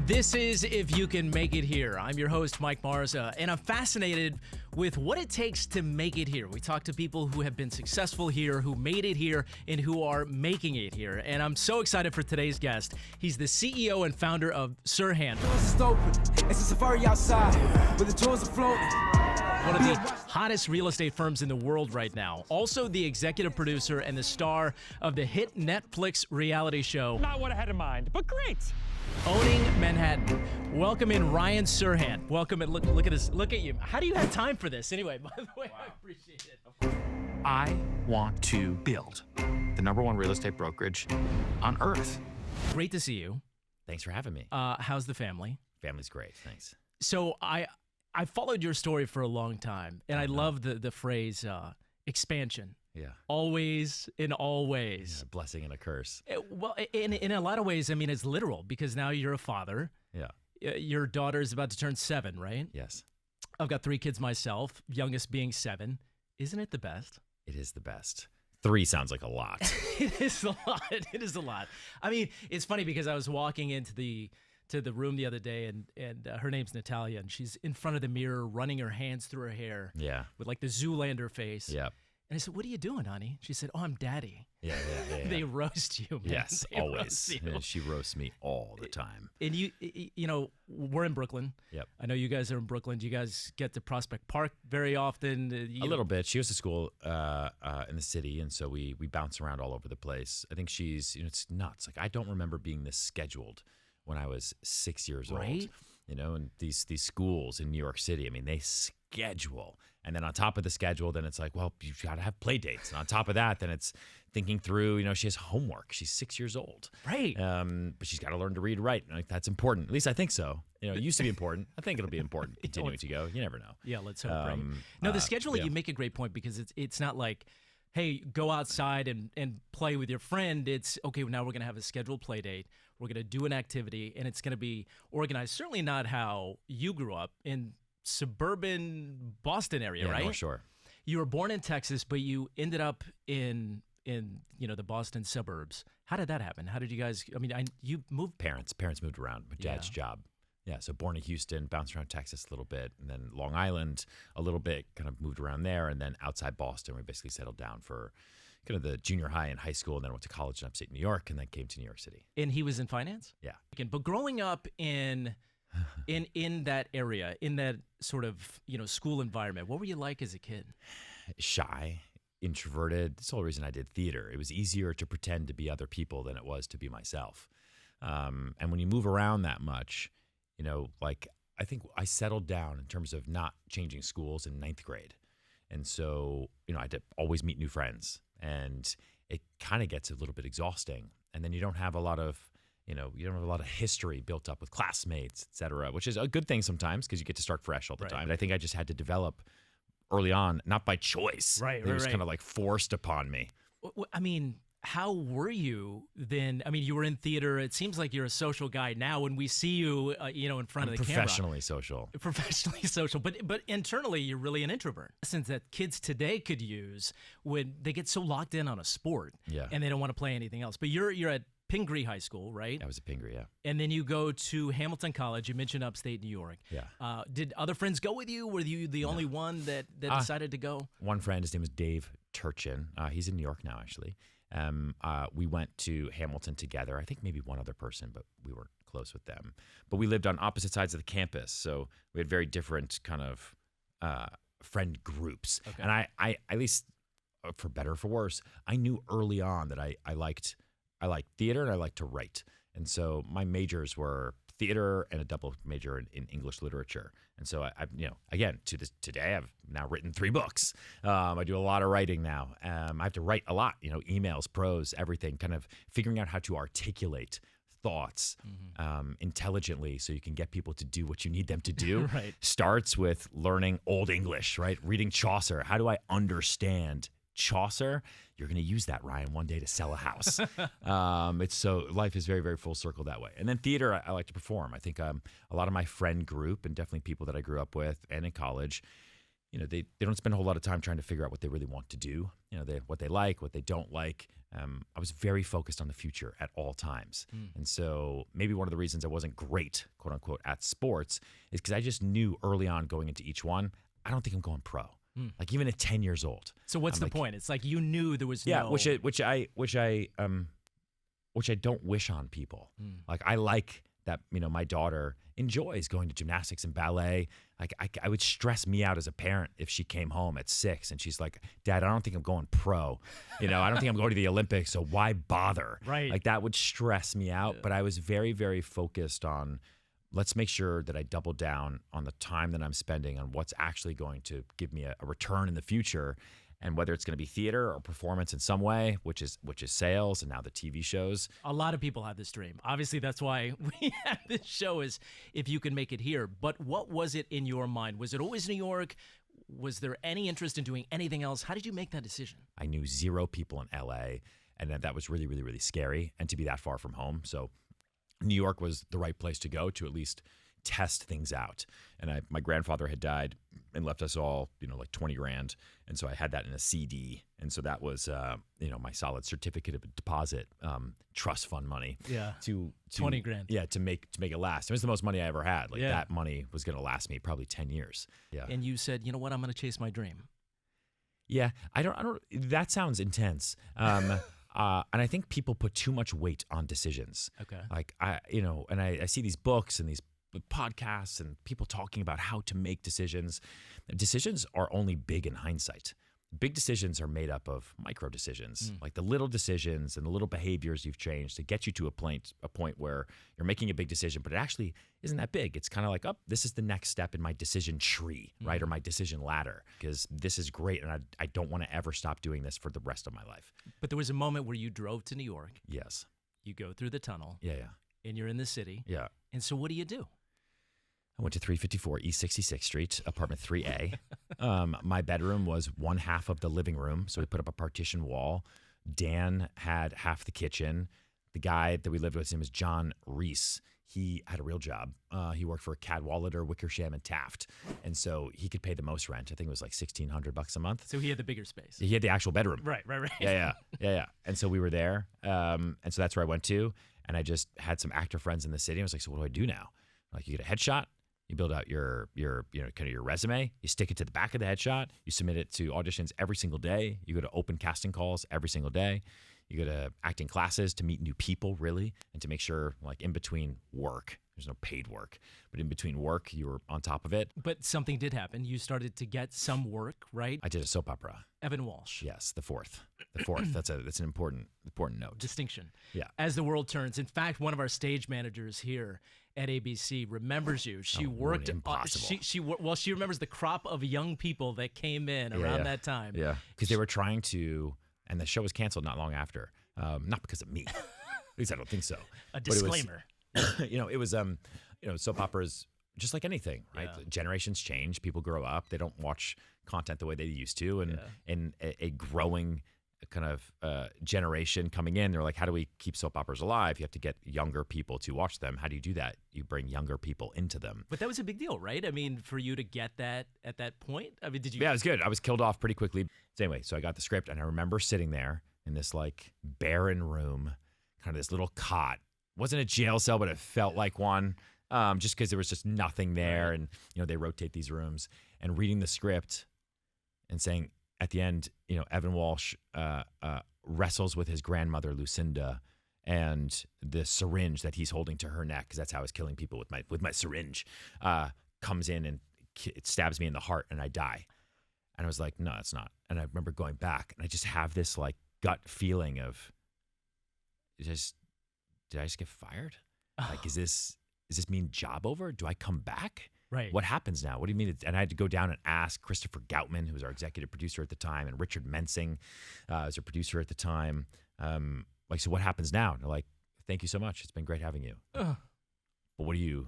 This is If You Can Make It Here. I'm your host, Mike Marza, and I'm fascinated with what it takes to make it here. We talk to people who have been successful here, who made it here, and who are making it here. And I'm so excited for today's guest. He's the CEO and founder of Serhant. It's a safari outside, where the tours are floating. One of the hottest real estate firms in the world right now. Also the executive producer and the star of the hit Netflix reality show. Not what I had in mind, but great. Owning Manhattan. Welcome in Ryan Serhant. Welcome and look at this. Look at you. How do you have time for this? Anyway, by the way, I appreciate it. I want to build the #1 real estate brokerage on earth. Great to see you. Thanks for having me. How's the family? Family's great, thanks. So I followed your story for a long time, and I love the phrase expansion. Yeah. Always in all ways. A blessing and a curse. Well, in a lot of ways, I mean, it's literal because now you're a father. Yeah. Your daughter is about to turn 7, right? Yes. I've got 3 kids myself, youngest being 7. Isn't it the best? It is the best. 3 sounds like a lot. It is a lot. It is a lot. I mean, it's funny because I was walking into the room the other day, and her name's Natalia, and she's in front of the mirror running her hands through her hair. Yeah. With like the Zoolander face. Yeah. And I said, "What are you doing, honey?" She said, "Oh, I'm daddy." Yeah. They roast you, man. Yes, They always. roast you. Yeah, she roasts me all the time. And you know, we're in Brooklyn. Yep. I know you guys are in Brooklyn. Do you guys get to Prospect Park very often? A little bit. She goes to school in the city, and so we bounce around all over the place. I think she's, it's nuts. Like, I don't remember being this scheduled when I was 6 years Right? old. And these schools in New York City, I mean, they schedule. And then on top of the schedule, then it's like, well, you've got to have play dates. And on top of that, then it's thinking through, she has homework. She's 6 years old. Right. But she's got to learn to read and write. And that's important. At least I think so. It used to be important. I think it'll be important continuing to go. You never know. Yeah, let's hope, right? No, the scheduling, yeah. you make a great point because it's not like, hey, go outside and play with your friend. It's, okay, now we're going to have a scheduled play date. We're going to do an activity, and it's going to be organized. Certainly not how you grew up in suburban Boston area, right? North Shore. You were born in Texas, but you ended up in the Boston suburbs. How did that happen? How did you guys? I mean, you moved. Parents moved around. My dad's job. Yeah, so born in Houston, bounced around Texas a little bit, and then Long Island a little bit, kind of moved around there, and then outside Boston, we basically settled down for kind of the junior high and high school, and then went to college in upstate New York, and then came to New York City. And he was in finance? Yeah. But growing up in that area, in that sort of school environment, what were you like as a kid? Shy, introverted. That's the whole reason I did theater. It was easier to pretend to be other people than it was to be myself. And when you move around that much, I think I settled down in terms of not changing schools in 9th grade. And so, I had to always meet new friends, and it kind of gets a little bit exhausting. And then you don't have a lot of, you don't have a lot of history built up with classmates, et cetera, which is a good thing sometimes because you get to start fresh all the time. But I think I just had to develop early on, not by choice. It was kind of like forced upon me. I mean, how were you then? I mean, you were in theater. It seems like you're a social guy now when we see you, in front of the camera. Professionally social. Professionally social. But internally, you're really an introvert. Lessons that kids today could use when they get so locked in on a sport and they don't want to play anything else. But you're at Pingree High School, right? I was at Pingree, yeah. And then you go to Hamilton College. You mentioned upstate New York. Yeah. Did other friends go with you? Were you the only one that decided to go? One friend, his name is Dave Turchin. He's in New York now, actually. We went to Hamilton together. I think maybe one other person, but we were close with them. But we lived on opposite sides of the campus, so we had very different kind of friend groups. Okay. And I at least, for better or for worse, I knew early on that I liked theater and I liked to write. And so my majors were theater and a double major in English literature. And so I again, today I've now written 3 books. I do a lot of writing now. I have to write a lot, emails, prose, everything, kind of figuring out how to articulate thoughts intelligently so you can get people to do what you need them to do. Starts with learning Old English, right? Reading Chaucer. How do I understand Chaucer? You're going to use that, Ryan, one day to sell a house. Life is very, very full circle that way. And then theater, I like to perform. I think a lot of my friend group and definitely people that I grew up with and in college, they don't spend a whole lot of time trying to figure out what they really want to do. What they like, what they don't like. I was very focused on the future at all times. And so maybe one of the reasons I wasn't great, quote unquote, at sports is because I just knew early on going into each one, I don't think I'm going pro. Like even at 10 years old. So what's the point? It's like you knew there was no... Yeah, which I don't wish on people. Like I like that, my daughter enjoys going to gymnastics and ballet. Like I would stress me out as a parent if she came home at 6 and she's like, Dad, I don't think I'm going pro. I don't think I'm going to the Olympics, so why bother? Right. Like that would stress me out. But I was very, very focused on, let's make sure that I double down on the time that I'm spending on what's actually going to give me a return in the future. And whether it's going to be theater or performance in some way, which is sales and now the TV shows. A lot of people have this dream. Obviously, that's why we have this show, is if you can make it here. But what was it in your mind? Was it always New York? Was there any interest in doing anything else? How did you make that decision? I knew 0 people in LA, and that was really, really, really scary, and to be that far from home. So New York was the right place to go to at least test things out. And my grandfather had died and left us all, like 20 grand. And so I had that in a CD. And so that was, my solid certificate of deposit, trust fund money. Yeah. To 20 grand. Yeah. To make it last. It was the most money I ever had. Like Yeah. that money was going to last me probably 10 years. Yeah. And you said, you know what, I'm going to chase my dream. Yeah. I don't, that sounds intense. And I think people put too much weight on decisions. Okay. Like and I see these books and these podcasts and people talking about how to make decisions. Decisions are only big in hindsight. Big decisions are made up of micro decisions, like the little decisions and the little behaviors you've changed to get you to a point where you're making a big decision, but it actually isn't that big. It's kind of like, this is the next step in my decision tree, right? Or my decision ladder, because this is great. And I don't want to ever stop doing this for the rest of my life. But there was a moment where you drove to New York. Yes. You go through the tunnel. Yeah. And you're in the city. Yeah. And so what do you do? I went to 354 East 66th Street, apartment 3A. My bedroom was one half of the living room, so we put up a partition wall. Dan had half the kitchen. The guy that we lived with, his name was John Reese. He had a real job. He worked for Cadwallader, Wickersham, and Taft, and so he could pay the most rent. I think it was like $1,600 a month. So he had the bigger space. He had the actual bedroom. Right. Yeah. And so we were there, and so that's where I went to. And I just had some actor friends in the city. I was like, so what do I do now? Like, you get a headshot. You build out your kind of your resume. You stick it to the back of the headshot. You submit it to auditions every single day. You go to open casting calls every single day. You go to acting classes to meet new people, really, and to make sure, like, in between work, there's no paid work, but in between work, you were on top of it. But something did happen. You started to get some work, right? I did a soap opera. Evan Walsh. Yes, the fourth. That's an important note. Distinction. Yeah. As the world turns. In fact, one of our stage managers here at ABC remembers you. She worked. Impossible. She remembers the crop of young people that came in around that time. Yeah, because they were trying to, and the show was canceled not long after. Not because of me. At least I don't think so. A disclaimer. It was soap operas, just like anything, right? Yeah. Generations change, people grow up, they don't watch content the way they used to, and a growing kind of generation coming in, they're like, how do we keep soap operas alive? You have to get younger people to watch them. How do you do that? You bring younger people into them. But that was a big deal, right? I mean, for you to get that at that point, I mean, did you? Yeah, it was good. I was killed off pretty quickly. So anyway, so I got the script, and I remember sitting there in this like barren room, kind of this little cot. Wasn't a jail cell, but it felt like one, just because there was just nothing there. Right. And, they rotate these rooms, and reading the script and saying at the end, Evan Walsh wrestles with his grandmother, Lucinda, and the syringe that he's holding to her neck, because that's how I was killing people with my syringe, comes in and it stabs me in the heart and I die. And I was like, no, it's not. And I remember going back, and I just have this like gut feeling of did I just get fired? Like, is this mean job over? Do I come back? Right. What happens now? What do you mean? And I had to go down and ask Christopher Goutman, who was our executive producer at the time, and Richard Mensing was our producer at the time. So what happens now? And they're like, thank you so much. It's been great having you. But what do you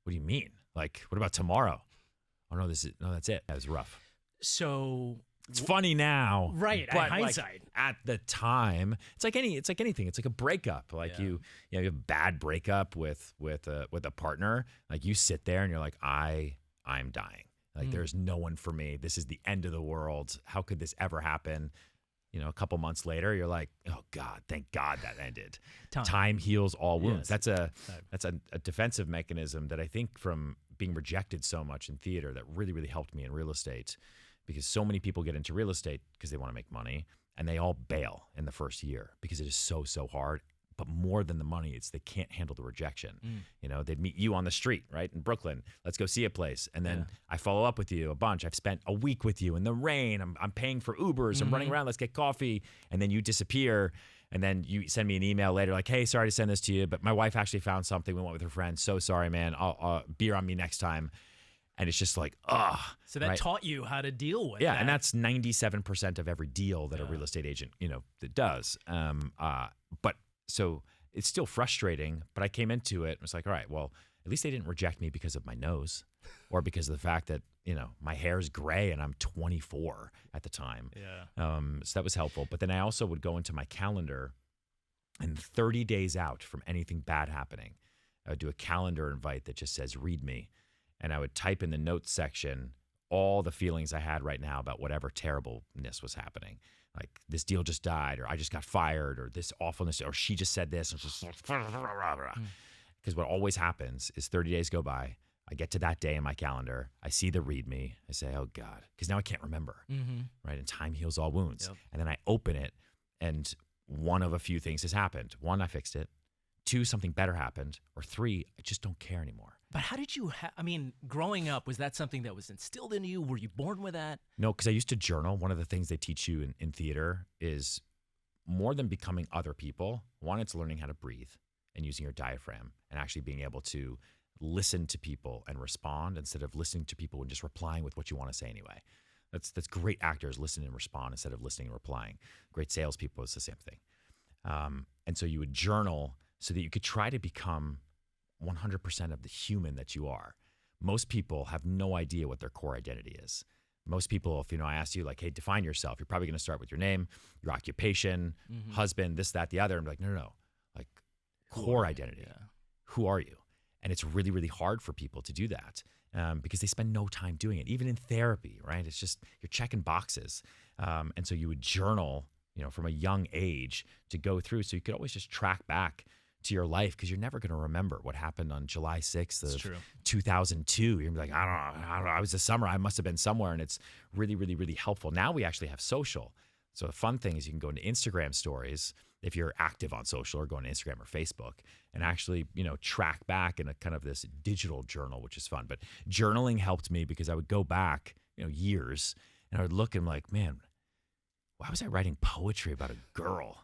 mean? Like, what about tomorrow? Oh, no, that's it. That was rough. So it's funny now, right? But hindsight, like, at the time, it's like anything. It's like a breakup. Like you have a bad breakup with a partner. Like, you sit there and you're like, I'm dying. Like there's no one for me. This is the end of the world. How could this ever happen? You know, a couple months later, you're like, oh God, thank God that ended. Time heals all wounds. Yes. That's a defensive mechanism that I think from being rejected so much in theater that really, really helped me in real estate, because so many people get into real estate because they want to make money and they all bail in the first year because it is so, so hard. But more than the money, it's they can't handle the rejection. You know, they'd meet you on the street, right, in Brooklyn. Let's go see a place. And then I follow up with you a bunch. I've spent a week with you in the rain. I'm paying for Ubers. I'm running around. Let's get coffee. And then you disappear. And then you send me an email later like, hey, sorry to send this to you, but my wife actually found something. We went with her friends. So sorry, man. I'll beer on me next time. And it's just like, ugh. So that taught you how to deal with and that's 97% of every deal that a real estate agent, you know, that does. But so it's still frustrating, but I came into it and was like, all right, well, at least they didn't reject me because of my nose or because of the fact that, you know, my hair is gray and I'm 24 at the time. So that was helpful. But then I also would go into my calendar, and 30 days out from anything bad happening, I would do a calendar invite that just says, read me. And I would type in the notes section all the feelings I had right now about whatever terribleness was happening. Like this deal just died, or I just got fired, or this awfulness, or she just said this. Because what always happens is 30 days go by. I get to that day in my calendar. I see the read me. I say, oh God, because now I can't remember, right? And time heals all wounds. And then I open it, and one of a few things has happened. One, I fixed it. Two, something better happened. Or three, I just don't care anymore. But how did you, I mean, growing up, was that something that was instilled in you? Were you born with that? No, because I used to journal. One of the things they teach you in theater is more than becoming other people. One, it's learning how to breathe and using your diaphragm and actually being able to listen to people and respond instead of listening to people and just replying with what you want to say anyway. That's great actors listen and respond instead of listening and replying. Great salespeople, it's the same thing. And so you would journal so that you could try to become 100% of the human that you are. Most people have no idea what their core identity is. Most people, if I ask you like, hey, define yourself, you're probably going to start with your name, your occupation, husband, this, that, the other. And be like, no. Like core identity. Who are you? And it's really, really hard for people to do that because they spend no time doing it. Even in therapy, right? It's just, you're checking boxes. And so you would journal, from a young age to go through. So you could always just track back to your life because you're never going to remember what happened on July 6th of 2002. You're going to be like, I don't know. I was a summer. I must have been somewhere. And it's really, really, really helpful. Now we actually have social. So the fun thing is you can go into Instagram stories if you're active on social, or go on Instagram or Facebook and actually, track back in a kind of this digital journal, which is fun. But journaling helped me because I would go back, years, and I would look and I'm like, man, why was I writing poetry about a girl?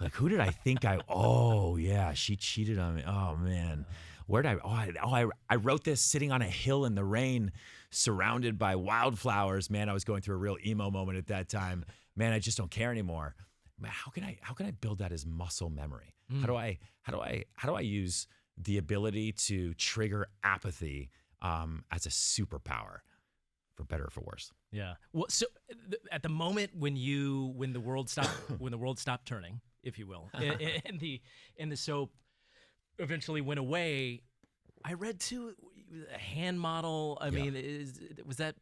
Like, who did I think oh yeah, she cheated on me. Oh man, where did I wrote this sitting on a hill in the rain, surrounded by wildflowers. Man, I was going through a real emo moment at that time. Man, I just don't care anymore. Man, how can I build that as muscle memory? How do I use the ability to trigger apathy as a superpower, for better or for worse? Yeah. Well, so at the moment when the world stopped turning, if you will, and the soap eventually went away, I read too a hand model. I mean, is that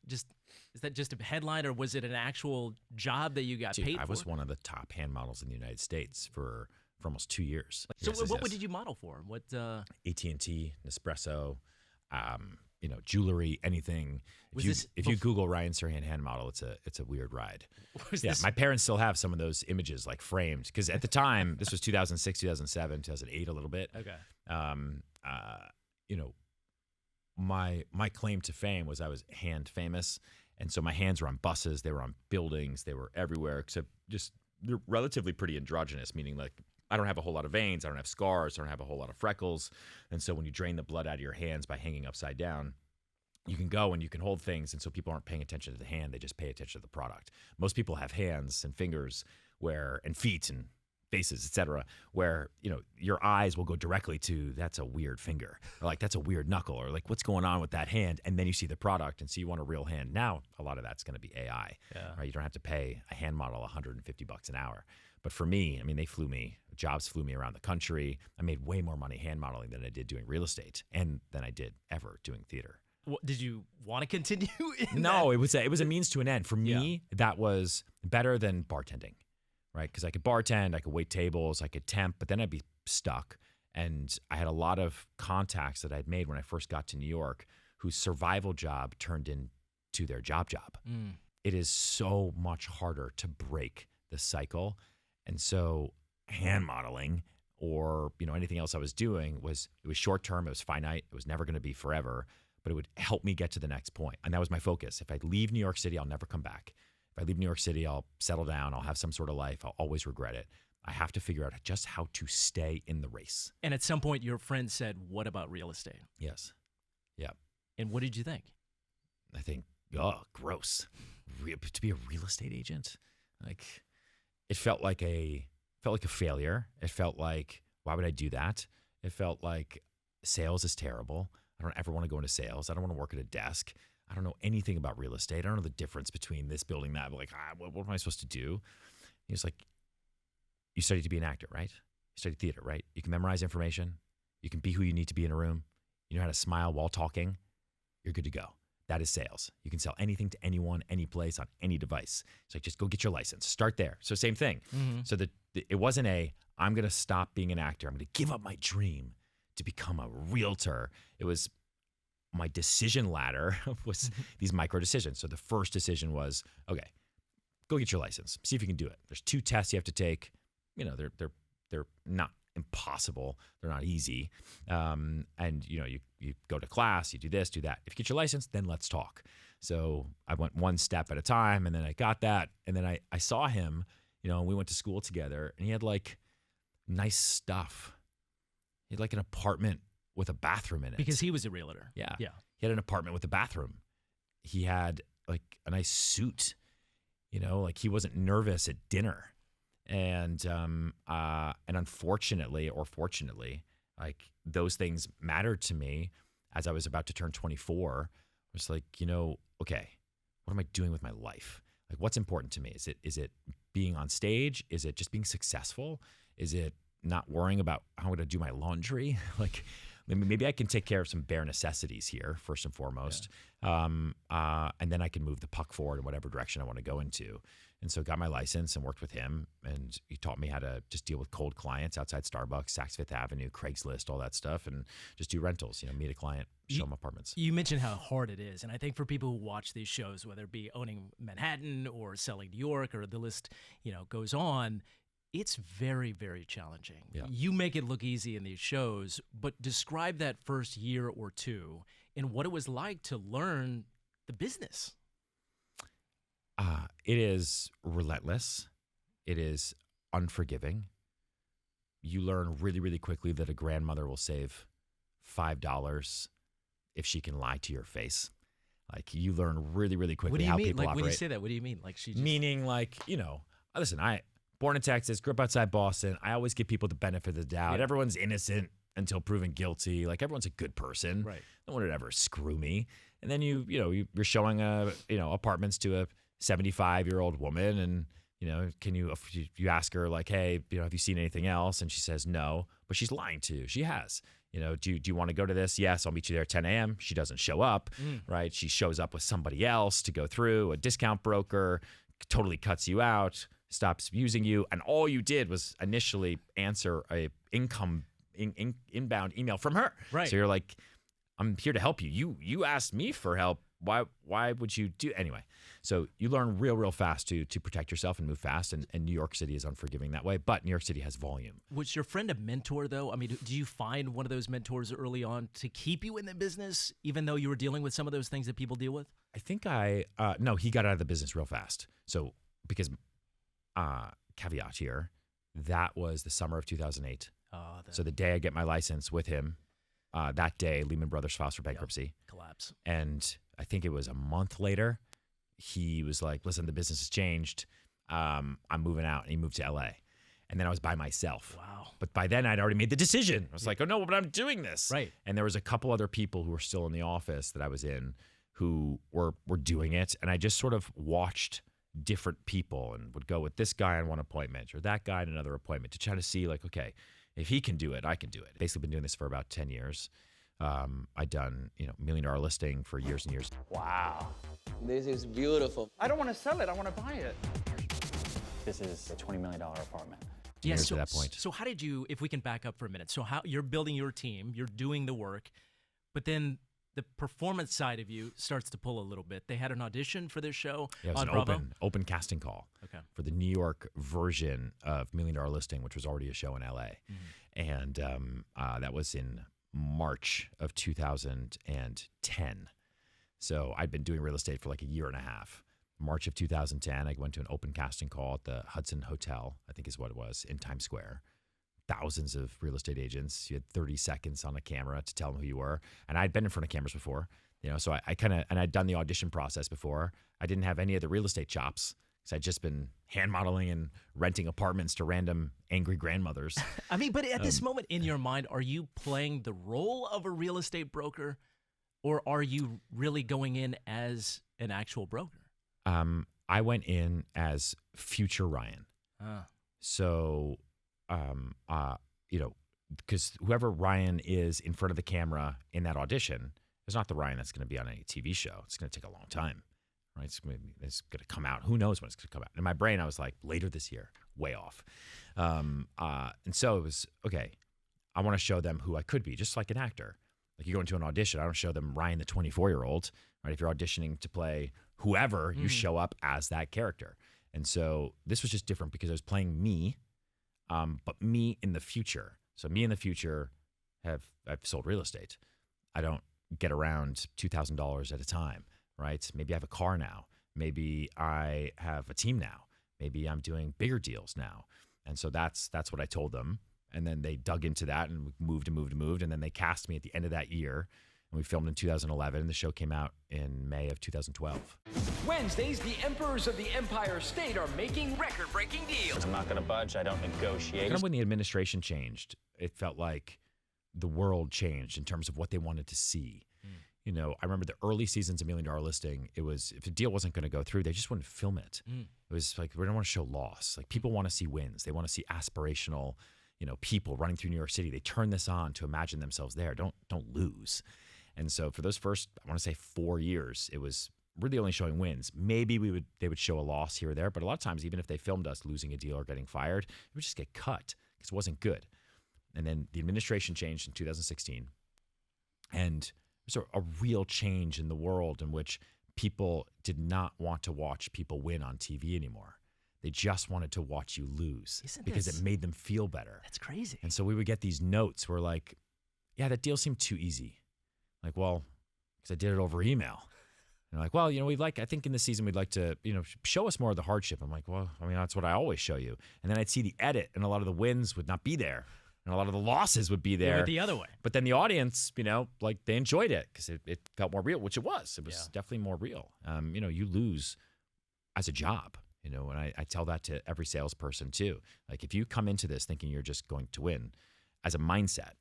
just a headline, or was it an actual job that you got paid for? I was one of the top hand models in the United States for almost 2 years. So what did you model for? What? AT&T, Nespresso, jewelry, anything. If you Google Ryan Serhant hand model, it's a weird ride. My parents still have some of those images like framed because at the time, this was 2006, 2007, 2008 a little bit. Okay. My claim to fame was I was hand famous. And so my hands were on buses, they were on buildings, they were everywhere, except just they're relatively pretty androgynous, meaning like I don't have a whole lot of veins, I don't have scars, I don't have a whole lot of freckles. And so when you drain the blood out of your hands by hanging upside down, you can go and you can hold things. And so people aren't paying attention to the hand, they just pay attention to the product. Most people have hands and fingers and feet and faces, et cetera, where, your eyes will go directly to, that's a weird finger, or like, that's a weird knuckle, or like, what's going on with that hand? And then you see the product and so you want a real hand. Now, a lot of that's going to be AI, right? You don't have to pay a hand model $150 an hour. But for me, jobs flew me around the country. I made way more money hand modeling than I did doing real estate and than I did ever doing theater. Did you want to continue? No, it was a means to an end. For me, that was better than bartending, right? Because I could bartend, I could wait tables, I could temp, but then I'd be stuck. And I had a lot of contacts that I'd made when I first got to New York whose survival job turned into their job. It is so much harder to break the cycle. And so hand modeling or, anything else I was doing it was short term, it was finite, it was never going to be forever, but it would help me get to the next point. And that was my focus. If I leave New York City, I'll never come back. If I leave New York City, I'll settle down, I'll have some sort of life, I'll always regret it. I have to figure out just how to stay in the race. And at some point, your friend said, "What about real estate?" Yes. Yeah. And what did you think? I think, gross. To be a real estate agent, like it felt like a failure. It felt like, why would I do that? It felt like sales is terrible. I don't ever want to go into sales. I don't want to work at a desk. I don't know anything about real estate. I don't know the difference between this building, that. Like, what am I supposed to do? He was like, you studied to be an actor, right? You studied theater, right? You can memorize information. You can be who you need to be in a room. You know how to smile while talking. You're good to go. That is sales. You can sell anything to anyone, any place, on any device. It's like, just go get your license. Start there. So same thing. Mm-hmm. So it wasn't I'm going to stop being an actor. I'm going to give up my dream to become a realtor. It was my decision ladder was these micro decisions. So the first decision was, okay, go get your license. See if you can do it. There's 2 tests you have to take. They're not impossible. They're not easy. And you go to class, you do this, do that. If you get your license, then let's talk. So I went one step at a time, and then I got that. And then I saw him, and we went to school together, and he had like nice stuff. He had like an apartment with a bathroom in it. Because he was a realtor. Yeah. He had an apartment with a bathroom. He had like a nice suit, like he wasn't nervous at dinner. And unfortunately or fortunately, like those things mattered to me as I was about to turn 24. I was like, okay, what am I doing with my life? Like, what's important to me? Is it being on stage? Is it just being successful? Is it not worrying about how I'm going to do my laundry? Like, maybe I can take care of some bare necessities here first and foremost, and then I can move the puck forward in whatever direction I want to go into. And so got my license and worked with him, and he taught me how to just deal with cold clients outside Starbucks, Saks Fifth Avenue, Craigslist, all that stuff, and just do rentals, meet a client, show them apartments. You mentioned how hard it is, and I think for people who watch these shows, whether it be owning Manhattan or selling New York or the list, goes on, it's very, very challenging. Yeah. You make it look easy in these shows, but describe that first year or two and what it was like to learn the business. It is relentless. It is unforgiving. You learn really, really quickly that a grandmother will save $5 if she can lie to your face. Like, you learn really, really quickly how people operate. When you say that, what do you mean? Like, she just... Meaning, like, listen, born in Texas, grew up outside Boston. I always give people the benefit of the doubt. Yeah. Everyone's innocent until proven guilty. Like, everyone's a good person. Right. No one would ever screw me. And then you're showing apartments to a 75-year-old woman, and you ask her like, hey, have you seen anything else? And she says no, but she's lying to you. She has. Do you want to go to this? Yes, I'll meet you there at 10 a.m. She doesn't show up, right? She shows up with somebody else to go through, a discount broker, totally cuts you out, stops using you, and all you did was initially answer a inbound email from her. Right. So you're like, I'm here to help you. You asked me for help. Why would you do anyway? So you learn real fast to protect yourself and move fast. And New York City is unforgiving that way, but New York City has volume. Was your friend a mentor though? I mean, do you find one of those mentors early on to keep you in the business, even though you were dealing with some of those things that people deal with? I think no, he got out of the business real fast. So because caveat here, that was the summer of 2008. So the day I get my license with him, that day Lehman Brothers files for bankruptcy. Collapse. And I think it was a month later, he was like, listen, the business has changed. I'm moving out. And he moved to LA. And then I was by myself. Wow. But by then I'd already made the decision. I was like, oh no, but I'm doing this. Right. And there was a couple other people who were still in the office that I was in who were doing it. And I just sort of watched different people and would go with this guy on one appointment or that guy on another appointment to try to see like, okay, if he can do it, I can do it. Basically been doing this for about 10 years. I'd done, $1 million listing for years and years. Wow. This is beautiful. I don't want to sell it. I want to buy it. This is a $20 million apartment. Years to that point. So how did you, if we can back up for a minute, so how you're building your team, you're doing the work, but then the performance side of you starts to pull a little bit. They had an audition for this show Yeah, it was on an Bravo. open casting call for the New York version of $1 Million Listing, which was already a show in LA. And that was in March of 2010. So I'd been doing real estate for like a year and a half. March of 2010, I went to an open casting call at the Hudson Hotel, I think is what it was, in Times Square. Thousands of real estate agents. You had 30 seconds on a camera to tell them who you were. And I'd been in front of cameras before, so I kind of, and I'd done the audition process before. I didn't have any of the real estate chops because I'd just been hand modeling and renting apartments to random angry grandmothers. I mean, but at this moment in your mind, are you playing the role of a real estate broker, or are you really going in as an actual broker? I went in as future Ryan. So, because whoever Ryan is in front of the camera in that audition is not the Ryan that's going to be on any TV show. It's going to take a long time, right? It's going to come out. Who knows when it's going to come out? In my brain, I was like, later this year, way off. And so it was, okay, I want to show them who I could be, just like an actor. Like you go into an audition, I don't show them Ryan, the 24-year-old, right? If you're auditioning to play whoever, you show up as that character. And so this was just different because I was playing me, but me in the future. So me in the future I've sold real estate. I don't get around $2,000 at a time, right? Maybe I have a car now. Maybe I have a team now. Maybe I'm doing bigger deals now. And so that's what I told them. And then they dug into that and moved. And then they cast me at the end of that year. And we filmed in 2011. And the show came out in May of 2012. Wednesdays, the emperors of the Empire State are making record-breaking deals. I'm not going to budge. I don't negotiate. Kind of when the administration changed, it felt like the world changed in terms of what they wanted to see. I remember the early seasons of $1 Million Listing, it was, if a deal wasn't going to go through, they just wouldn't film it. It was like, we don't want to show loss. Like people want to see wins. They want to see aspirational, people running through New York City. They turn this on to imagine themselves there. Don't lose. And so for those first, I want to say 4 years, it was really only showing wins. Maybe they would show a loss here or there, but a lot of times, even if they filmed us losing a deal or getting fired, it would just get cut because it wasn't good. And then the administration changed in 2016, and there's a real change in the world in which people did not want to watch people win on TV anymore. They just wanted to watch you lose because it made them feel better. That's crazy. And so we would get these notes where like, yeah, that deal seemed too easy. Like, well, because I did it over email. And they're like, well, I think in this season we'd like to, show us more of the hardship. I'm like, well, that's what I always show you. And then I'd see the edit and a lot of the wins would not be there. And a lot of the losses would be there. Went the other way. But then the audience, they enjoyed it because it felt more real, which it was. It was definitely more real. You lose as a job, and I tell that to every salesperson too. Like if you come into this thinking you're just going to win, as a mindset,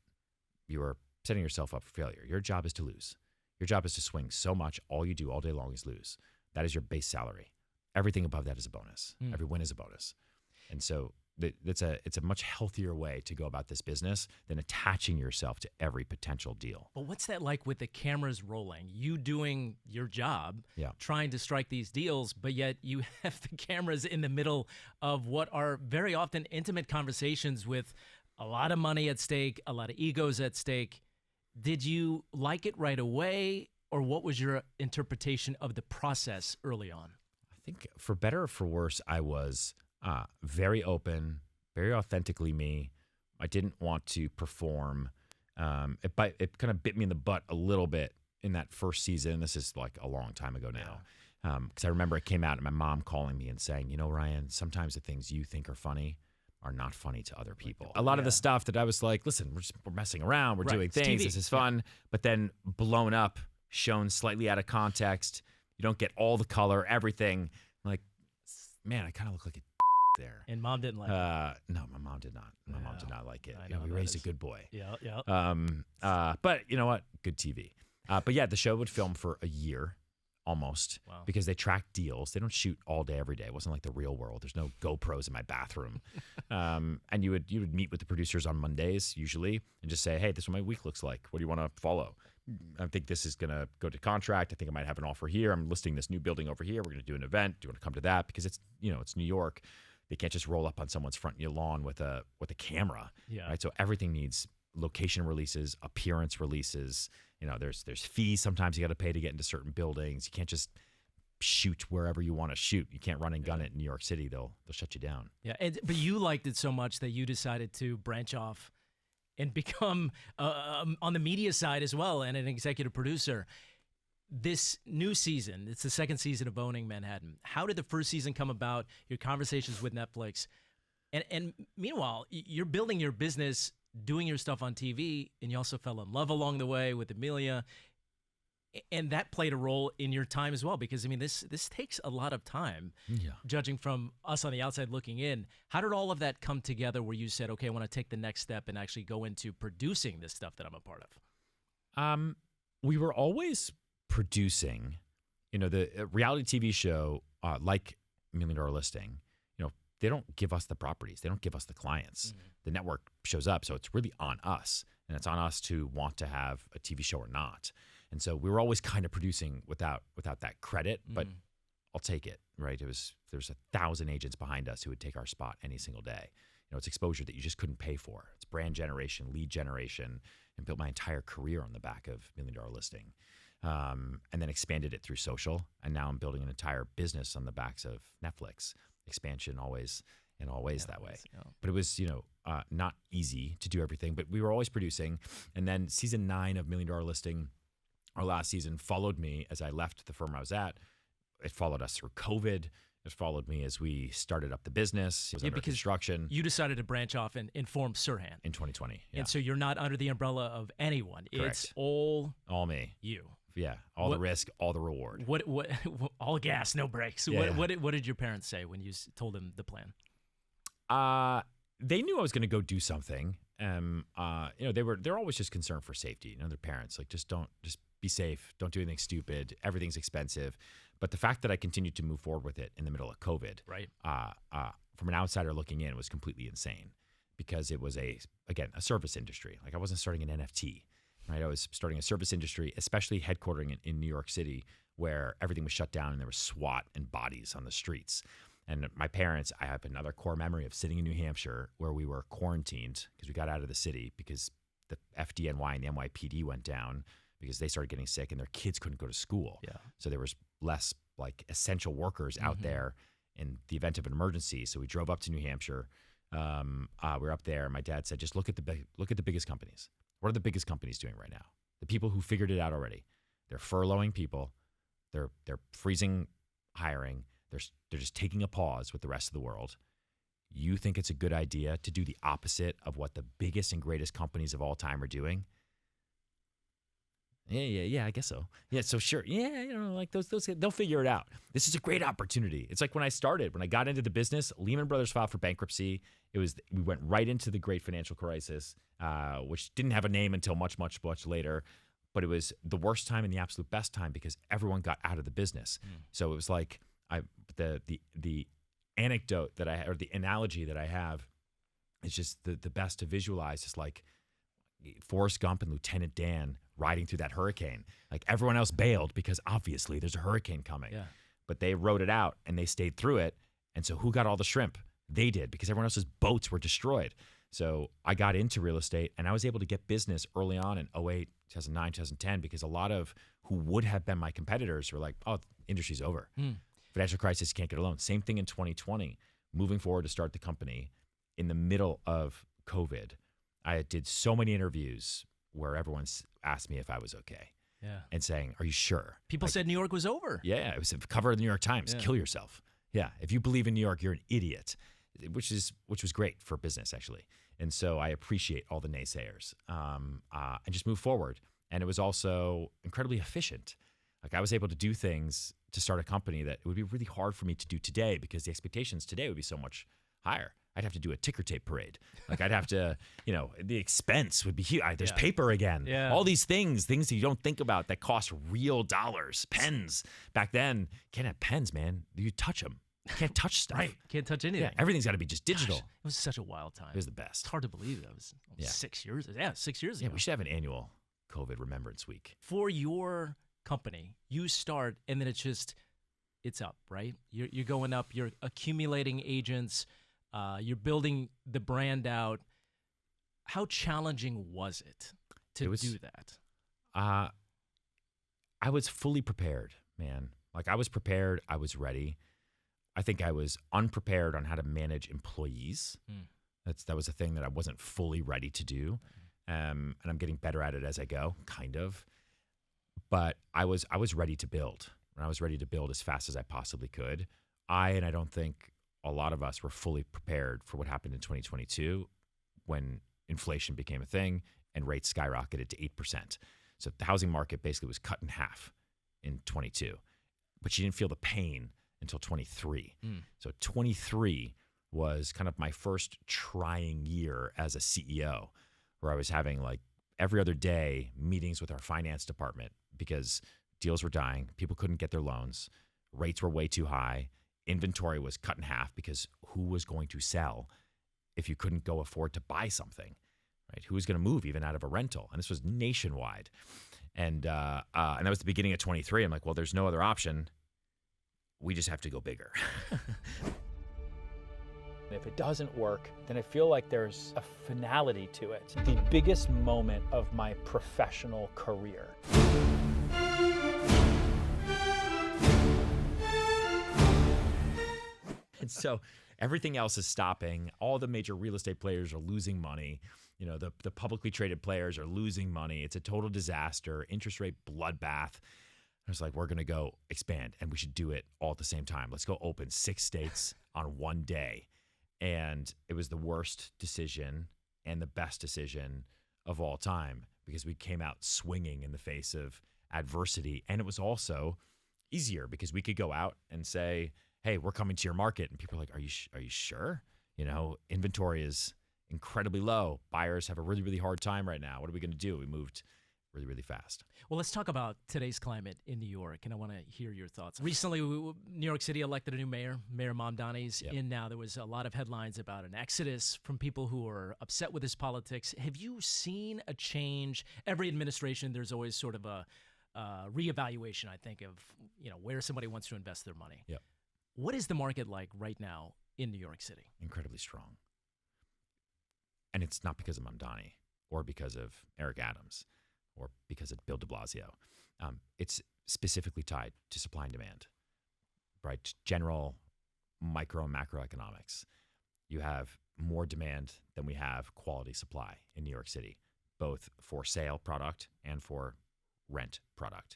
you are setting yourself up for failure. Your job is to lose. Your job is to swing so much. All you do all day long is lose. That is your base salary. Everything above that is a bonus. Every win is a bonus. And so it's a much healthier way to go about this business than attaching yourself to every potential deal. But what's that like with the cameras rolling? You doing your job, Yeah. trying to strike these deals, but yet you have the cameras in the middle of what are very often intimate conversations with a lot of money at stake, a lot of egos at stake. Did you like it right away, or what was your interpretation of the process early on? I think for better or for worse, I was very open, very authentically me. I didn't want to perform. It kind of bit me in the butt a little bit in that first season. This is like a long time ago now. Because I remember it came out and my mom calling me and saying, Ryan, sometimes the things you think are funny are not funny to other people. A lot of the stuff that I was like, listen, we're messing around, we're doing things, TV. this is fun, but then blown up, shown slightly out of context. You don't get all the color, everything. I'm like, man, I kind of look like a there. And mom didn't like it. No, my mom did not. My mom did not like it. I know We that raised a is. good boy. Yeah. But you know what? Good TV. But yeah, the show would film for a year almost, Wow. because they track deals. They don't shoot all day, every day. It wasn't like the real world. There's no GoPros in my bathroom. And you would meet with the producers on Mondays usually and just say, hey, this is what my week looks like. What do you want to follow? I think this is going to go to contract. I think I might have an offer here. I'm listing this new building over here. We're going to do an event. Do you want to come to that? Because it's, it's New York. They can't just roll up on someone's front lawn with a camera. Yeah. Right. So everything needs location releases, appearance releases. There's fees sometimes you got to pay to get into certain buildings. You can't just shoot wherever you want to shoot. You can't run and gun it in New York City. They'll shut you down. Yeah, but you liked it so much that you decided to branch off and become on the media side as well and an executive producer. This new season, it's the second season of Owning Manhattan. How did the first season come about? Your conversations with Netflix, and meanwhile, you're building your business, doing your stuff on TV, and you also fell in love along the way with Amelia, and that played a role in your time as well. Because this takes a lot of time. Yeah. Judging from us on the outside looking in, how did all of that come together? Where you said, "Okay, I want to take the next step and actually go into producing this stuff that I'm a part of"? We were always producing, the reality TV show, like $1 Million Listing, they don't give us the properties. They don't give us the clients. Mm-hmm. The network shows up. So it's really on us, and it's on us to want to have a TV show or not. And so we were always kind of producing without that credit, but I'll take it, right? There's 1,000 agents behind us who would take our spot any single day. It's exposure that you just couldn't pay for. It's brand generation, lead generation, and built my entire career on the back of $1 Million Listing. And then expanded it through social. And now I'm building an entire business on the backs of Netflix. Expansion always that way. Yeah. But it was, not easy to do everything, but we were always producing. And then season 9 of $1 Million Listing, our last season, followed me as I left the firm I was at. It followed us through COVID. It followed me as we started up the business. It was under construction. You decided to branch off and form Serhant in 2020. Yeah. And so you're not under the umbrella of anyone. Correct. It's all me. you. Yeah, all the risk, all the reward. What? All gas, no brakes. Yeah. What did your parents say when you told them the plan? They knew I was going to go do something. They're always just concerned for safety. Their parents just be safe. Don't do anything stupid. Everything's expensive. But the fact that I continued to move forward with it in the middle of COVID, right? From an outsider looking in, was completely insane because it was a service industry. Like I wasn't starting an NFT. Right, I was starting a service industry, especially headquartering in New York City, where everything was shut down and there was SWAT and bodies on the streets. And my parents, I have another core memory of sitting in New Hampshire where we were quarantined because we got out of the city because the FDNY and the NYPD went down because they started getting sick and their kids couldn't go to school. Yeah. So there was less like essential workers out there in the event of an emergency. So we drove up to New Hampshire. We were up there. And my dad said, just look at the biggest companies. What are the biggest companies doing right now? The people who figured it out already. They're furloughing people. They're freezing hiring. They're just taking a pause with the rest of the world. You think it's a good idea to do the opposite of what the biggest and greatest companies of all time are doing? Yeah, I guess so. Yeah, so sure. Yeah, like those they'll figure it out. This is a great opportunity. It's like when I got into the business, Lehman Brothers filed for bankruptcy. We went right into the great financial crisis, which didn't have a name until much later. But it was the worst time and the absolute best time because everyone got out of the business. So it was like the anecdote or the analogy that I have is just the best to visualize. Is like Forrest Gump and Lieutenant Dan riding through that hurricane. Like everyone else bailed because obviously there's a hurricane coming. Yeah. But they rode it out and they stayed through it. And so who got all the shrimp? They did because everyone else's boats were destroyed. So I got into real estate and I was able to get business early on in 2008, 2009, 2010 because a lot of who would have been my competitors were like, oh, industry's over. Financial crisis, you can't get a loan. Same thing in 2020. Moving forward to start the company in the middle of COVID, I did so many interviews where everyone's asked me if I was okay. Yeah. And saying, are you sure? People said New York was over. Yeah, it was a cover of the New York Times. Yeah. Kill yourself. Yeah, if you believe in New York, you're an idiot, which was great for business, actually. And so I appreciate all the naysayers and just move forward. And it was also incredibly efficient. Like I was able to do things to start a company that it would be really hard for me to do today because the expectations today would be so much higher. I'd have to do a ticker tape parade. Like I'd have to, the expense would be huge. There's Yeah. paper again. Yeah. All these things that you don't think about that cost real dollars. Pens. Back then, can't have pens, man. You touch them. You can't touch stuff. Right. Can't touch anything. Yeah, everything's got to be just digital. Gosh, it was such a wild time. It was the best. It's hard to believe that was Yeah. 6 years. Yeah, 6 years Yeah, ago. we should have an annual COVID Remembrance Week. For your company, you start and then it's up, right? You're going up. You're accumulating agents. You're building the brand out. How challenging was it to do that? I was fully prepared, man. Like I was prepared. I was ready. I think I was unprepared on how to manage employees. That was a thing that I wasn't fully ready to do. And I'm getting better at it as I go, kind of. But I was ready to build. And I was ready to build as fast as I possibly could. And I don't think a lot of us were fully prepared for what happened in 2022 when inflation became a thing and rates skyrocketed to 8%. So the housing market basically was cut in half in 22. But you didn't feel the pain until 23. So 23 was kind of my first trying year as a CEO, where I was having like every other day meetings with our finance department because deals were dying. People couldn't get their loans. Rates were way too high. Inventory was cut in half because who was going to sell if you couldn't go afford to buy something, right? Who was going to move even out of a rental? And this was nationwide. And that was the beginning of 23. I'm like, well, there's no other option. We just have to go bigger. If it doesn't work, then I feel like there's a finality to it. The biggest moment of my professional career. And so everything else is stopping. All the major real estate players are losing money. The publicly traded players are losing money. It's a total disaster, interest rate bloodbath. I was like, we're going to go expand, and we should do it all at the same time. Let's go open 6 states on one day. And it was the worst decision and the best decision of all time because we came out swinging in the face of adversity. And it was also easier because we could go out and say, hey, we're coming to your market. And people are like, are you sure? Inventory is incredibly low. Buyers have a really, really hard time right now. What are we going to do? We moved really, really fast. Well, let's talk about today's climate in New York, and I want to hear your thoughts. Recently, New York City elected a new mayor. Mayor Mamdani's in now. There was a lot of headlines about an exodus from people who are upset with his politics. Have you seen a change? Every administration, there's always sort of a reevaluation, I think, of where somebody wants to invest their money. Yep. What is the market like right now in New York City? Incredibly strong. And it's not because of Mamdani or because of Eric Adams or because of Bill de Blasio. It's specifically tied to supply and demand, right? General micro and macroeconomics. You have more demand than we have quality supply in New York City, both for sale product and for rent product.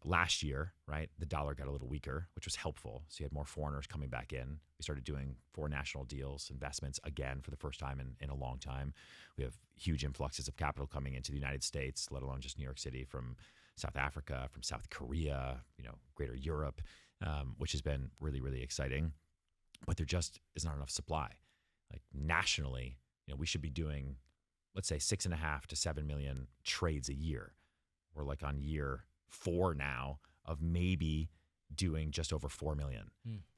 Last year, right, the dollar got a little weaker, which was helpful. So you had more foreigners coming back in. We started doing foreign national deals, investments again for the first time in a long time. We have huge influxes of capital coming into the United States, let alone just New York City, from South Africa, from South Korea, greater Europe, which has been really, really exciting. But there just is not enough supply. Like nationally, we should be doing, let's say, 6.5 to 7 million trades a year. We're like on year 4 now of maybe doing just over 4 million.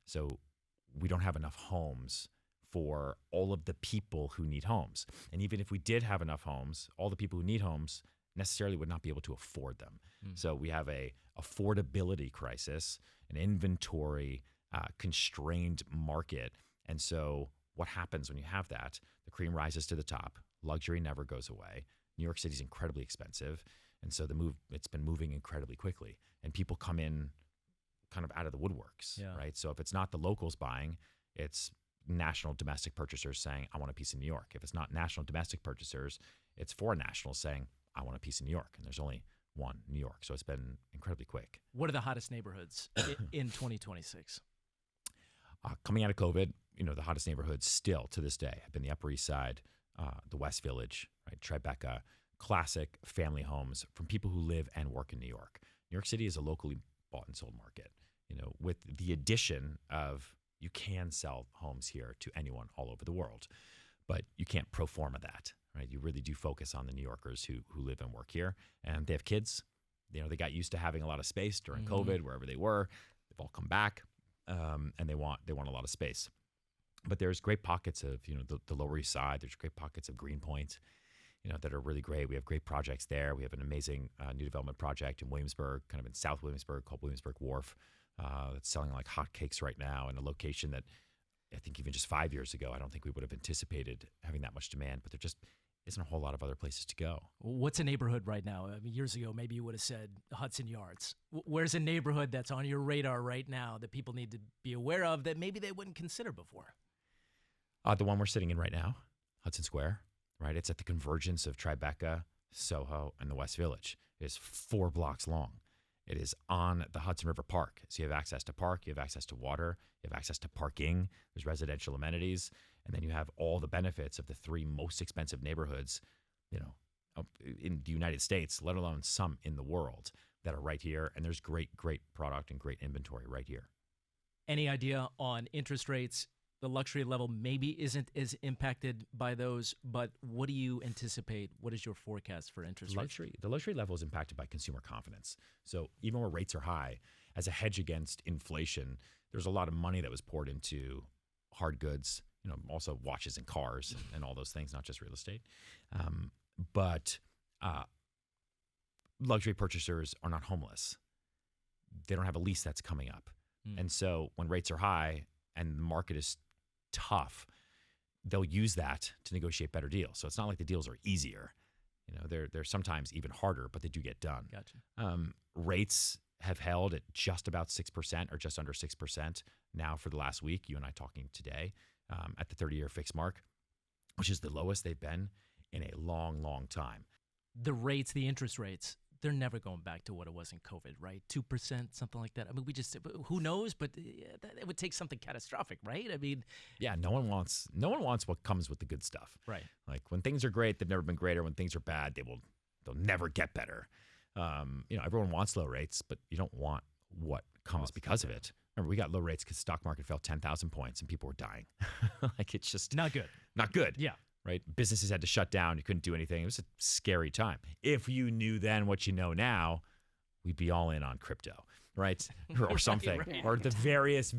So we don't have enough homes for all of the people who need homes. And even if we did have enough homes, all the people who need homes necessarily would not be able to afford them. So we have a affordability crisis, an inventory constrained market. And so what happens when you have that? The cream rises to the top. Luxury never goes away. New York City is incredibly expensive. And so it's been moving incredibly quickly, and people come in kind of out of the woodworks, right? So if it's not the locals buying, it's national domestic purchasers saying, I want a piece in New York. If it's not national domestic purchasers, it's foreign nationals saying, I want a piece in New York. And there's only one, New York. So it's been incredibly quick. What are the hottest neighborhoods in 2026? Coming out of COVID, the hottest neighborhoods still to this day have been the Upper East Side, the West Village, right? Tribeca. Classic family homes from people who live and work in New York. New York City is a locally bought and sold market. With the addition of You can sell homes here to anyone all over the world, but you can't pro forma that, right? You really do focus on the New Yorkers who live and work here, and they have kids. They got used to having a lot of space during COVID, wherever they were. They've all come back, and they want a lot of space. But there's great pockets of the Lower East Side. There's great pockets of Greenpoint, that are really great. We have great projects there. We have an amazing new development project in Williamsburg, kind of in South Williamsburg, called Williamsburg Wharf. That's selling like hotcakes right now, in a location that I think even just 5 years ago, I don't think we would have anticipated having that much demand. But there just isn't a whole lot of other places to go. What's a neighborhood right now? I mean, years ago, maybe you would have said Hudson Yards. Where's a neighborhood that's on your radar right now that people need to be aware of that maybe they wouldn't consider before? The one we're sitting in right now, Hudson Square, right? It's at the convergence of Tribeca, Soho, and the West Village. It is 4 blocks long. It is on the Hudson River Park. So you have access to park, you have access to water, you have access to parking, there's residential amenities, and then you have all the benefits of the 3 most expensive neighborhoods, in the United States, let alone some in the world, that are right here. And there's great product and great inventory right here. Any idea on interest rates? The luxury level maybe isn't as impacted by those, but what do you anticipate? What is your forecast for interest rates? The luxury level is impacted by consumer confidence. So even where rates are high, as a hedge against inflation, there's a lot of money that was poured into hard goods, also watches and cars and all those things, not just real estate. But luxury purchasers are not homeless. They don't have a lease that's coming up. And so when rates are high and the market is tough, they'll use that to negotiate better deals. So it's not like the deals are easier. They're sometimes even harder, but they do get done. Gotcha. Rates have held at just about 6% or just under 6% now for the last week. You and I talking today at the 30-year fixed mark, which is the lowest they've been in a long, long time. The rates, the interest rates, they're never going back to what it was in COVID, right? 2%, something like that. I mean, who knows? But it would take something catastrophic, right? I mean, yeah, no one wants what comes with the good stuff, right? Like when things are great, they've never been greater. When things are bad, they'll never get better. Everyone wants low rates, but you don't want what comes because of it. Remember, we got low rates because stock market fell 10,000 points and people were dying. Like it's just not good. Not good. Yeah. Right? Businesses had to shut down. You couldn't do anything. It was a scary time. If you knew then what you know now, we'd be all in on crypto, right? Or something. Right. Or the various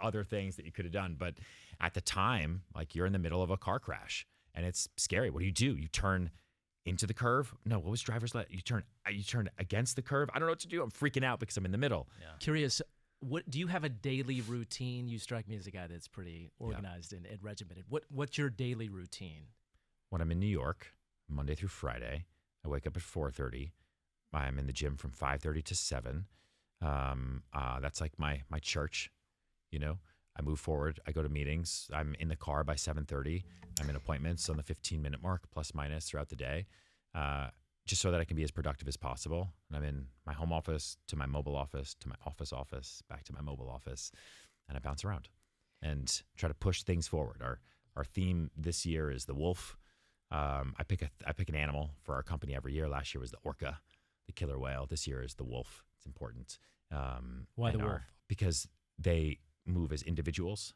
other things that you could have done. But at the time, like you're in the middle of a car crash and it's scary. What do? You turn into the curve? No, what was driver's let? You turn against the curve? I don't know what to do. I'm freaking out because I'm in the middle. Yeah. Curious, what do you have a daily routine? You strike me as a guy that's pretty organized and regimented. What's your daily routine? When I'm in New York, Monday through Friday, I wake up at 4:30. I'm in the gym from 5:30 to 7. That's like my church, I move forward. I go to meetings. I'm in the car by 7:30. I'm in appointments on the 15-minute mark, plus minus throughout the day, just so that I can be as productive as possible. And I'm in my home office to my mobile office to my office, back to my mobile office, and I bounce around and try to push things forward. Our theme this year is the wolf. I pick an animal for our company every year. Last year was the orca, the killer whale. This year is the wolf. It's important. Why the wolf? Because they move as individuals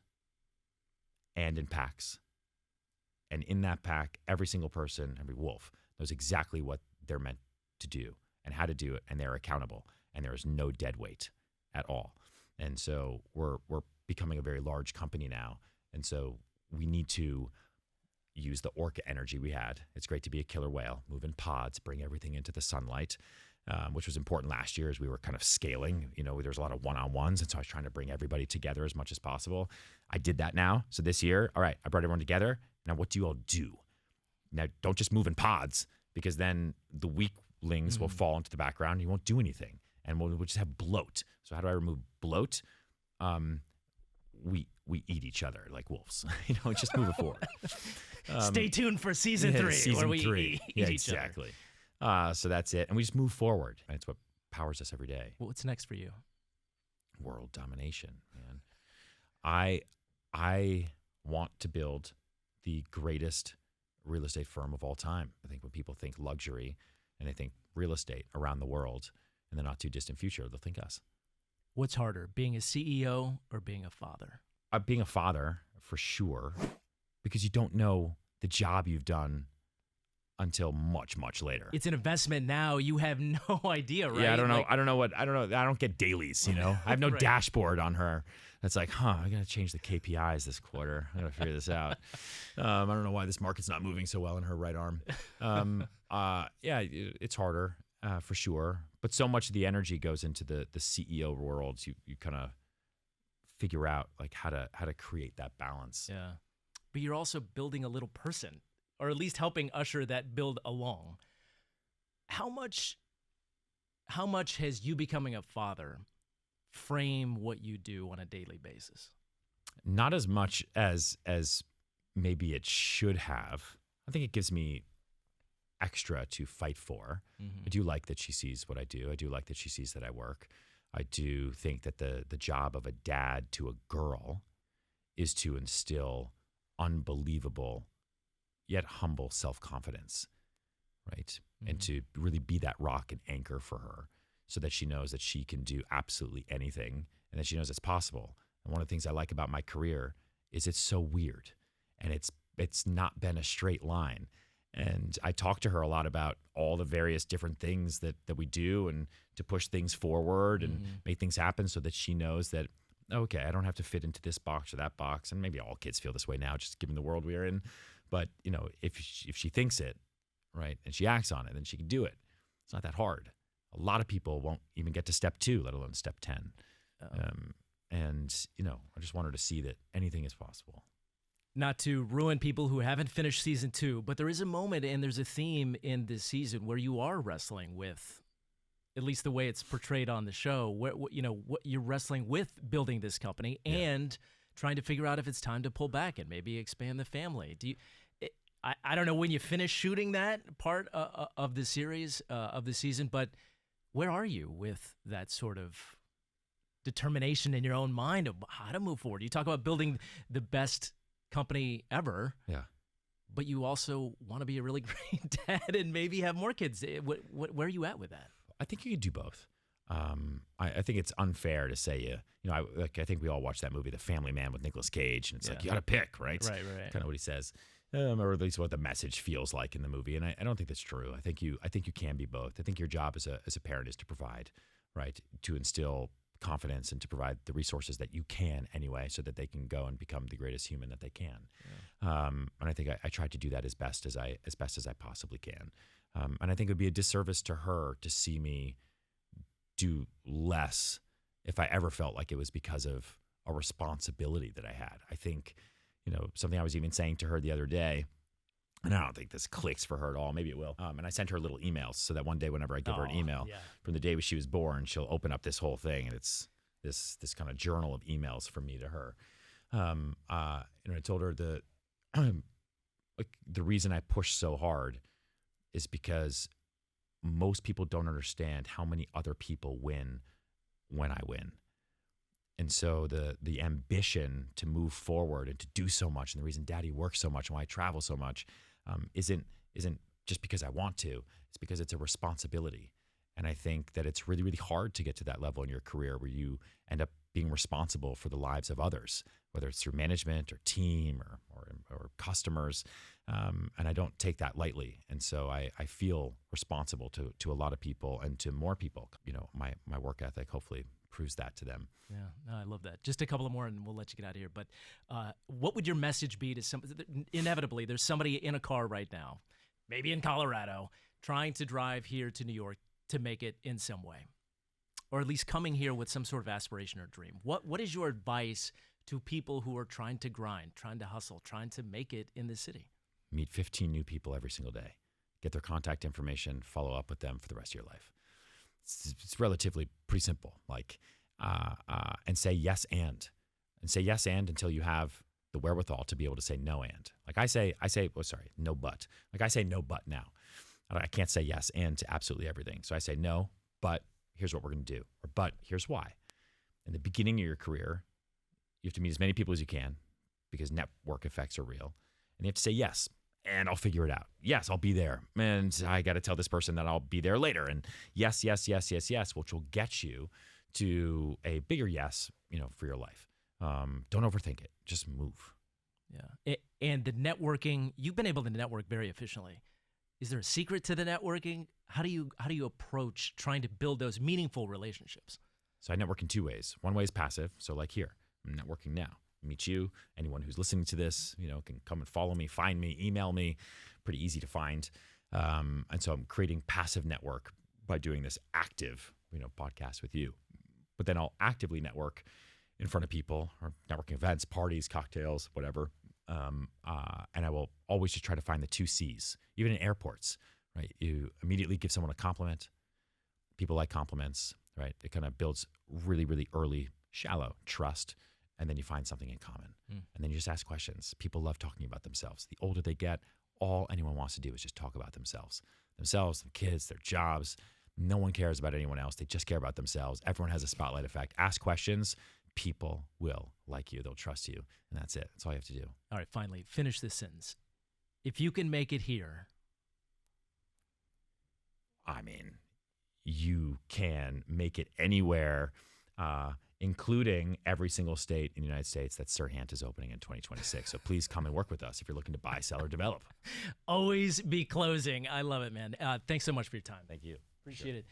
and in packs. And in that pack, every single person, every wolf, knows exactly what they're meant to do and how to do it, and they're accountable. And there is no dead weight at all. And so we're becoming a very large company now. And so we need to use the orca energy we had. It's great to be a killer whale, move in pods, bring everything into the sunlight, which was important last year as we were kind of scaling. There's a lot of one-on-ones, and so I was trying to bring everybody together as much as possible. I did that now. So this year, all right, I brought everyone together. Now what do you all do? Now don't just move in pods, because then the weaklings will fall into the background and you won't do anything. And we'll just have bloat. So how do I remove bloat? We eat each other like wolves. Just move it forward. Stay tuned for season 3, where we eat each other. Exactly. So that's it. And we just move forward. And it's what powers us every day. What's next for you? World domination, man. I want to build the greatest real estate firm of all time. I think when people think luxury and they think real estate around the world in the not too distant future, they'll think us. What's harder, being a CEO or being a father? being a father for sure, because you don't know the job you've done until much, much later. It's an investment now. You have no idea, right? Yeah, I don't know. Like, I don't get dailies, you know? I have no Right. dashboard on her. It's like, I got to change the KPIs this quarter. I got to figure this out. I don't know why this market's not moving so well in her right arm. Yeah, it's harder for sure. But so much of the energy goes into the CEO world. You kind of figure out like how to create that balance. Yeah. But you're also building a little person, or at least helping usher that build along. How much has you becoming a father frame what you do on a daily basis? Not as much as maybe it should have. I think it gives me extra to fight for. Mm-hmm. I do like that she sees what I do. I do like that she sees that I work. I do think that the job of a dad to a girl is to instill unbelievable yet humble self-confidence, right? Mm-hmm. And to really be that rock and anchor for her so that she knows that she can do absolutely anything and that she knows it's possible. And one of the things I like about my career is it's so weird and it's not been a straight line. And I talk to her a lot about all the various different things that we do and to push things forward and make things happen so that she knows that, okay, I don't have to fit into this box or that box. And maybe all kids feel this way now, just given the world we are in. But, you know, if she thinks it, right, and she acts on it, then she can do it. It's not that hard. A lot of people won't even get to step 2, let alone step 10. And, you know, I just want her to see that anything is possible. Not to ruin people who haven't finished season 2, but there is a moment and there's a theme in this season where you are wrestling with, at least the way it's portrayed on the show, where you know what you're wrestling with building this company and trying to figure out if it's time to pull back and maybe expand the family. Do you? I don't know when you finish shooting that part of the series of the season, but where are you with that sort of determination in your own mind of how to move forward? You talk about building the best company ever. Yeah. But you also want to be a really great dad and maybe have more kids. Where are you at with that? I think you could do both. I think it's unfair to say, I think we all watched that movie, The Family Man with Nicolas Cage, and it's like, you got to pick, right? Right. Kind of what he says, or at least what the message feels like in the movie. And I don't think that's true. I think you can be both. I think your job as a parent is to provide, right? To instill confidence and to provide the resources that you can anyway, so that they can go and become the greatest human that they can. Yeah. And I think I tried to do that as best as I possibly can. And I think it would be a disservice to her to see me do less if I ever felt like it was because of a responsibility that I had. I think, something I was even saying to her the other day, and I don't think this clicks for her at all. Maybe it will. And I sent her little emails so that one day whenever I give her an email from the day she was born, she'll open up this whole thing, and it's this kind of journal of emails from me to her. I told her the reason I push so hard is because most people don't understand how many other people win when I win. And so the ambition to move forward and to do so much, and the reason Daddy works so much and why I travel so much, isn't just because I want to. It's because it's a responsibility. And I think that it's really, really hard to get to that level in your career where you end up being responsible for the lives of others, whether it's through management or team or customers. And I don't take that lightly. And so I feel responsible to a lot of people and to more people. My work ethic hopefully proves that to them. Yeah, no, I love that. Just a couple of more and we'll let you get out of here. But what would your message be to inevitably, there's somebody in a car right now, maybe in Colorado, trying to drive here to New York to make it in some way, or at least coming here with some sort of aspiration or dream. What is your advice to people who are trying to grind, trying to hustle, trying to make it in this city? Meet 15 new people every single day. Get their contact information, follow up with them for the rest of your life. It's relatively pretty simple. And say yes and say yes and until you have the wherewithal to be able to say no and. No but. I say no but now. I can't say yes and to absolutely everything. So I say no, but here's what we're going to do. Or but here's why. In the beginning of your career, you have to meet as many people as you can because network effects are real. And you have to say yes, and I'll figure it out. Yes, I'll be there. And I got to tell this person that I'll be there later. And yes, which will get you to a bigger yes, for your life. Don't overthink it. Just move. Yeah. And the networking, you've been able to network very efficiently. Is there a secret to the networking? How do you approach trying to build those meaningful relationships? So I network in two ways. One way is passive. So like here, I'm networking now. Meet you. Anyone who's listening to this, can come and follow me, find me, email me. Pretty easy to find. And so I'm creating passive network by doing this active, podcast with you. But then I'll actively network in front of people or networking events, parties, cocktails, whatever. And I will always just try to find the 2 C's, even in airports, right? You immediately give someone a compliment. People like compliments, right? It kind of builds really, really early, shallow trust. And then you find something in common. And then you just ask questions. People love talking about themselves. The older they get, all anyone wants to do is just talk about themselves, their kids, their jobs. No one cares about anyone else. They just care about themselves. Everyone has a spotlight effect. Ask questions. People will like you. They'll trust you. And that's it. That's all you have to do. All right, finally, finish this sentence. If you can make it here. I mean, you can make it anywhere, including every single state in the United States that Serhant is opening in 2026. So please come and work with us if you're looking to buy, sell, or develop. Always be closing. I love it, man. Thanks so much for your time. Thank you. Appreciate it.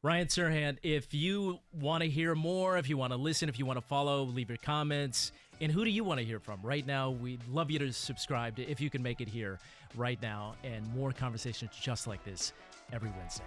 Ryan Serhant, if you want to hear more, if you want to listen, if you want to follow, leave your comments. And who do you want to hear from? Right now, we'd love you to subscribe to If You Can Make It Here right now, and more conversations just like this every Wednesday.